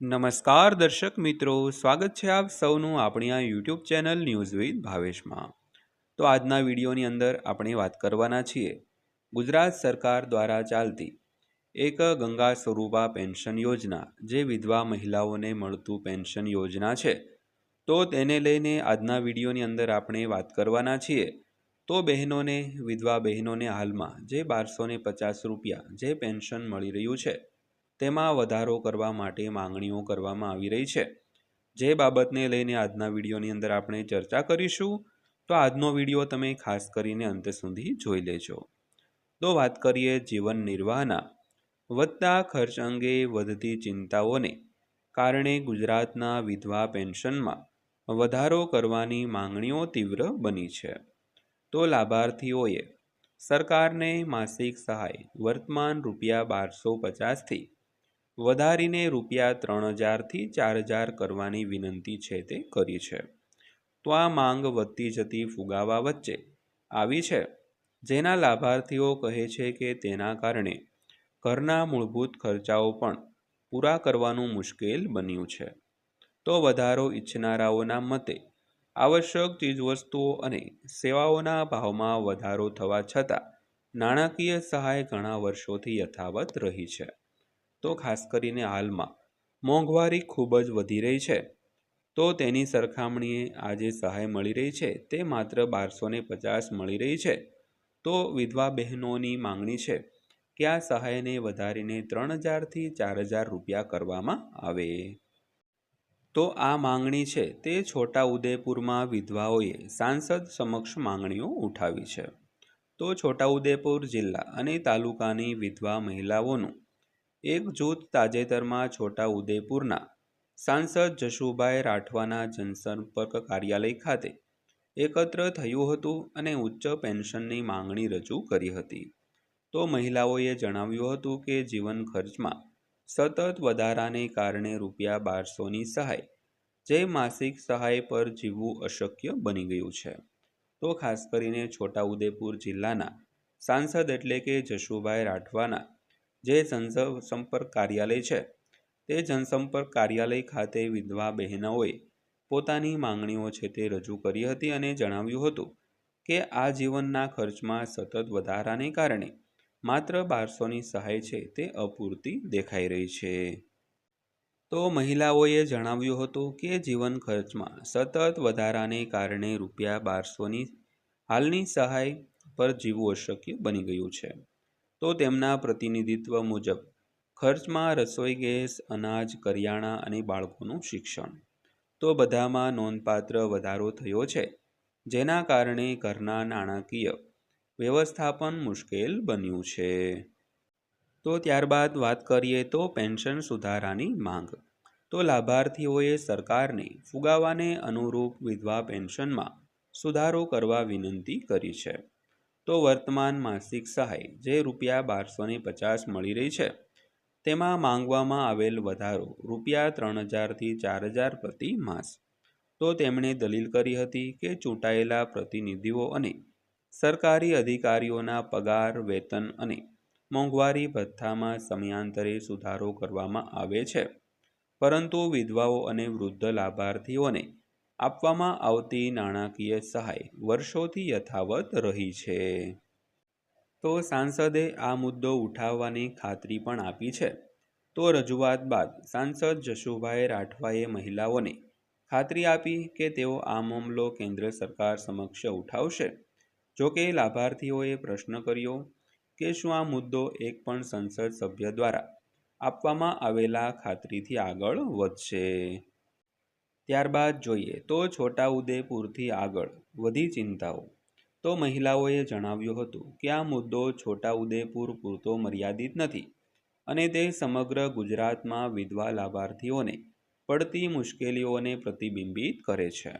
નમસ્કાર દર્શક મિત્રો, સ્વાગત છે આપ સૌનું આપણી આ યુટ્યુબ ચેનલ ન્યૂઝ વિથ ભાવેશમાં। તો આજના વિડીયોની અંદર આપણે વાત કરવાના છીએ ગુજરાત સરકાર દ્વારા ચાલતી એક ગંગા સ્વરૂપા પેન્શન યોજના, જે વિધવા મહિલાઓને મળતું પેન્શન યોજના છે। તો તેને લઈને આજના વિડીયોની અંદર આપણે વાત કરવાના છીએ। તો બહેનોને, વિધવા બહેનોને હાલમાં જે 1250 રૂપિયા જે પેન્શન મળી રહ્યું છે તેમાં વધારો કરવા માટે માંગણીઓ કરવામાં આવી રહી છે, જે બાબતને લઈને આજના વિડીયોની અંદર આપણે ચર્ચા કરીશું। તો આજનો વિડીયો તમે ખાસ કરીને અંત સુધી જોઈ લેજો। તો વાત કરીએ જીવન નિર્વાહના વધતા ખર્ચ અંગે વધતી ચિંતાઓને કારણે ગુજરાતના વિધવા પેન્શનમાં વધારો કરવાની માંગણીઓ તીવ્ર બની છે। તો લાભાર્થીઓએ સરકારને માસિક સહાય વર્તમાન ₹1250થી વધારીને ₹3000થી 4000 કરવાની વિનંતી છે તે કરી છે। તો આ માંગ વધતી જતી ફુગાવા વચ્ચે આવી છે, જેના લાભાર્થીઓ કહે છે કે તેના કારણે ઘરના મૂળભૂત ખર્ચાઓ પણ પૂરા કરવાનું મુશ્કેલ બન્યું છે। તો વધારો ઈચ્છનારાઓના મતે આવશ્યક ચીજવસ્તુઓ અને સેવાઓના ભાવમાં વધારો થવા છતાં નાણાકીય સહાય ઘણા વર્ષોથી યથાવત રહી છે। તો ખાસ કરીને હાલમાં મોંઘવારી ખૂબ જ વધી રહી છે, તો તેની સરખામણીએ આ જે સહાય મળી રહી છે તે માત્ર 1250 મળી રહી છે। તો વિધવા બહેનોની માંગણી છે કે આ સહાયને વધારીને 3000થી 4000 રૂપિયા કરવામાં આવે। તો આ માંગણી છે તે છોટાઉદેપુરમાં વિધવાઓએ સાંસદ સમક્ષ માંગણીઓ ઉઠાવી છે। તો છોટાઉદેપુર જિલ્લા અને તાલુકાની વિધવા મહિલાઓનું એક જૂથ તાજેતરમાં છોટાઉદેપુરના સાંસદ જશુભાઈ રાઠવાના જનસંપર્ક કાર્યાલય ખાતે એકત્ર થયું હતું અને ઉચ્ચ પેન્શનની માંગણી રજૂ કરી હતી। તો મહિલાઓએ જણાવ્યું હતું કે જીવન ખર્ચમાં સતત વધારાને કારણે ₹1200ની સહાય, જે માસિક સહાય પર જીવવું અશક્ય બની ગયું છે। તો ખાસ કરીને છોટાઉદેપુર જિલ્લાના સાંસદ એટલે કે જશુભાઈ રાઠવાના જે જનસંપર્ક કાર્યાલય છે તે જનસંપર્ક કાર્યાલય ખાતે વિધવા બહેનોએ પોતાની માંગણીઓ છે તે રજૂ કરી હતી અને જણાવ્યું હતું કે આ જીવનના ખર્ચમાં સતત વધારાને કારણે માત્ર 1200ની સહાય છે તે અપૂરતી દેખાઈ રહી છે। તો મહિલાઓએ જણાવ્યું હતું કે જીવન ખર્ચમાં સતત વધારાને કારણે ₹1200ની હાલની સહાય પર જીવવું અશક્ય બની ગયું છે। તો તેમના પ્રતિનિધિત્વ મુજબ ખર્ચમાં રસોઈ ગેસ, અનાજ, કરિયાણા અને બાળકોનું શિક્ષણ, તો બધામાં નોંધપાત્ર વધારો થયો છે, જેના કારણે ઘરના નાણાકીય વ્યવસ્થાપન મુશ્કેલ બન્યું છે। તો ત્યારબાદ વાત કરીએ તો પેન્શન સુધારાની માંગ। તો લાભાર્થીઓએ સરકારને ફુગાવાને અનુરૂપ વિધવા પેન્શનમાં સુધારો કરવા વિનંતી કરી છે। તો વર્તમાન માસિક સહાય જે ₹1250 મળી રહી છે તેમાં માંગવામાં આવેલ વધારો ₹3000થી 4000 પ્રતિ માસ। તો તેમણે દલીલ કરી હતી કે ચૂંટાયેલા પ્રતિનિધિઓ અને સરકારી અધિકારીઓના પગાર, વેતન અને મોંઘવારી ભથ્થામાં સમયાંતરે સુધારો કરવામાં આવે છે, પરંતુ વિધવાઓ અને વૃદ્ધ લાભાર્થીઓને આપવામાં આવતી નાણાકીય સહાય વર્ષોથી યથાવત રહી છે। તો સાંસદે આ મુદ્દો ઉઠાવવાની ખાતરી પણ આપી છે। તો રજૂઆત બાદ સાંસદ જશુભાઈ રાઠવાએ મહિલાઓને ખાતરી આપી કે તેઓ આ મામલો કેન્દ્ર સરકાર સમક્ષ ઉઠાવશે। જોકે લાભાર્થીઓએ પ્રશ્ન કર્યો કે શું આ મુદ્દો એક પણ સંસદ સભ્ય દ્વારા આપવામાં આવેલા ખાતરીથી આગળ વધશે। ત્યારબાદ જોઈએ તો છોટાઉદેપુરથી આગળ વધી ચિંતાઓ। તો મહિલાઓએ જણાવ્યું હતું કે આ મુદ્દો છોટાઉદેપુર પૂરતો મર્યાદિત નથી અને તે સમગ્ર ગુજરાતમાં વિધવા લાભાર્થીઓને પડતી મુશ્કેલીઓને પ્રતિબિંબિત કરે છે।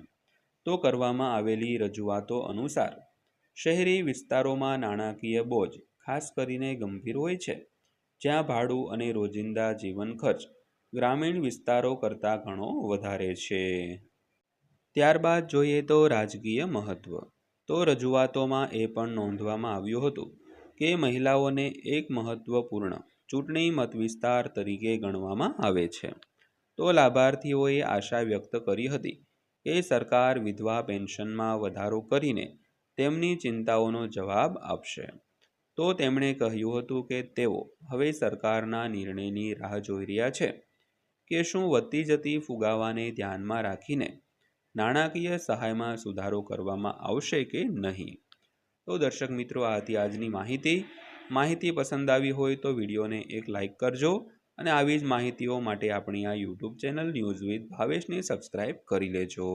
તો કરવામાં આવેલી રજૂઆતો અનુસાર શહેરી વિસ્તારોમાં નાણાકીય બોજ ખાસ કરીને ગંભીર હોય છે, જ્યાં ભાડું અને રોજિંદા જીવન ખર્ચ ગ્રામીણ વિસ્તારો કરતાં ઘણો વધારે છે। ત્યારબાદ જોઈએ તો રાજકીય મહત્વ। તો રજૂઆતોમાં એ પણ નોંધવામાં આવ્યું હતું કે મહિલાઓને એક મહત્વપૂર્ણ ચૂંટણી મતવિસ્તાર તરીકે ગણવામાં આવે છે। તો તો લાભાર્થીઓએ આશા વ્યક્ત કરી હતી કે સરકાર વિધવા પેન્શનમાં વધારો કરીને તેમની ચિંતાઓનો જવાબ આપશે. તો તેમણે કહ્યું હતું કે તેઓ હવે સરકારના નિર્ણયની રાહ જોઈ રહ્યા છે કે શું વધતી જતી ફુગાવાને ધ્યાનમાં રાખીને નાણાકીય સહાયમાં સુધારો કરવામાં આવશે કે નહીં. તો દર્શક મિત્રો, આ હતી આજની માહિતી પસંદ આવી હોય તો વિડીયોને એક લાઈક કરજો અને આવી જ માહિતીઓ માટે આપણી આ યુટ્યુબ ચેનલ ન્યૂઝ વિથ ભાવેશને સબસ્ક્રાઈબ કરી લેજો.